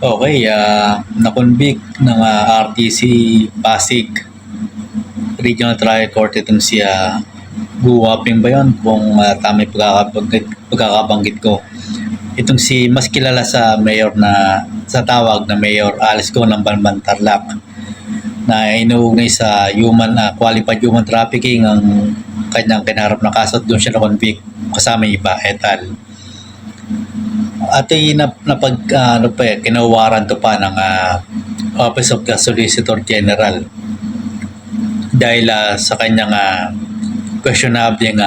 Okay, na-convict ng RTC Pasig Regional Trial Court itong si Gu Waping ba yun? Kung tama yung pagkakabanggit ko. Itong si mas kilala sa mayor na sa tawag na Mayor Alice Go ng Banban Tarlac na inuugnay sa qualified human trafficking ang kanyang kinaharap na kaso at doon siya na-convict kasama yung iba et al. At kinawaran to pa ng Office of the Solicitor General dahil sa kanyang questionable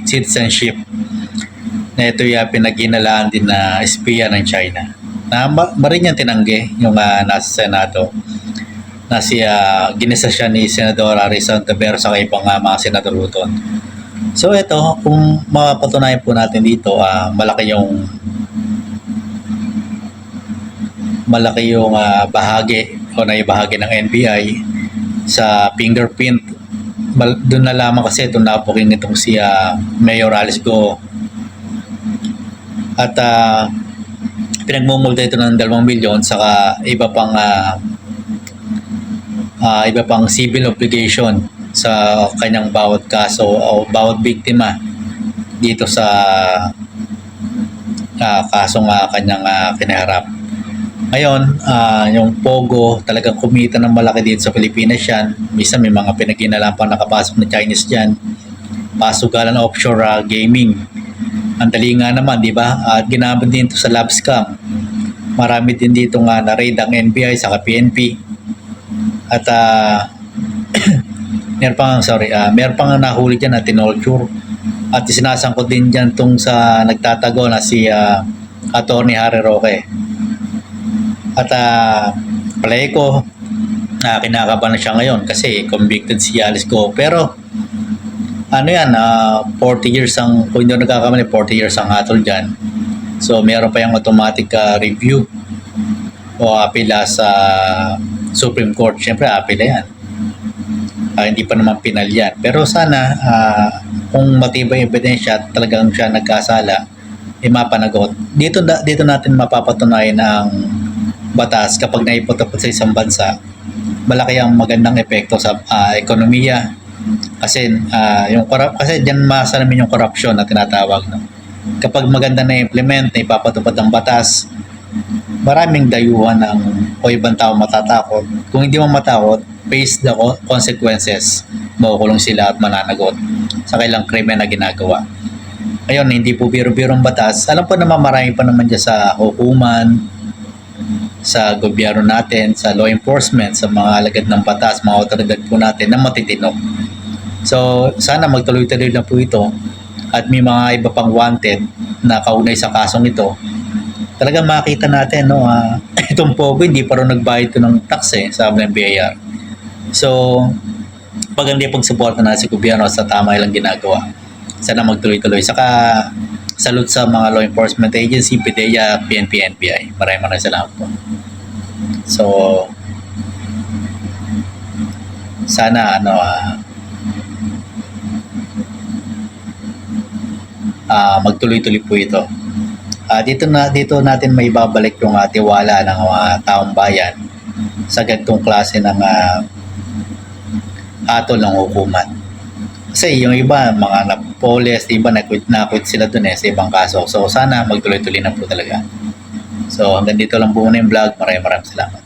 citizenship na ito yung pinaghinalaan din na espiya ng China. Na marin niyang tinanggi yung nasa Senado na ginisa siya ni Senador Rizal Tabero sa ibang mga senador doon. So ito, kung mapatunayan po natin dito, malaki yung bahagi o naibahagi ng NBI sa fingerprint. Doon na lamang kasi itong napuking itong si Mayor Alice Go. At pinagmumulta ito ng 2 milyon saka iba pang civil obligation sa kanyang bawat kaso o bawat biktima dito sa kasong kanyang kinaharap. Ngayon, yung Pogo talagang kumita ng malaki dito sa Pilipinas yan. Minsan may mga pinag-inalang pang nakapasok na Chinese dyan. Pasugalan offshore gaming. Ang dali nga naman, di ba? At ginamit din ito sa lab scam. Marami din dito nga na-raid ang NBI sa PNP. At meron pang nahuli dyan na tinolture. At sinasangkot din dyan itong sa nagtatago na si Attorney Harry Roque. At palay ko, kinakabahan na siya ngayon kasi convicted si Alice Go. Pero, 40 years kung hindi nagkakamali, 40 years ang hatol dyan. So, meron pa yung automatic review o apela sa Supreme Court. Siyempre, apela yan. Hindi pa naman pinal yan. Pero sana, kung matibay ebidensya at talagang siya nagkasala, mapanagot. Dito natin mapapatunayan ang batas kapag naiputapot sa isang bansa, malaki ang magandang epekto sa ekonomiya kasi kasi diyan masalamin yung corruption na tinatawag, no? Kapag maganda na implement na ipapatupad ang batas, maraming dayuhan o ibang tao matatakot. Kung hindi mo matakot, face the consequences, makukulong sila at mananagot sa kailang krimen na ginagawa. Ngayon, hindi po biro-birong batas. Alam po naman marami pa naman dyan sa hukuman, sa gobyerno natin, sa law enforcement, sa mga alagad ng batas, mga otoridad po natin na matitino. So, sana magtuloy-tuloy na po ito at may mga iba pang wanted na kaunay sa kasong ito. Talagang makita natin, no, itong Pogo hindi pa rin nagbayad ito ng tax sa ng BIR. So, pag hindi pagsuporta na si gobyerno sa tama ilang ginagawa, sana magtuloy-tuloy. Saka, salute sa mga law enforcement agency, PDEA, PNP, NBI. Maraming salamat po. So, sana magtuloy-tuloy po ito. Dito natin may babalik yung tiwala ng mga taong bayan sa ganitong klase ng hatol ng hukuman. Kasi yung iba, mga napoles, iba na-quit sila dun sa ibang kaso. So sana magtuloy-tuloy na po talaga. So hanggang dito lang po muna yung vlog. Maraming salamat.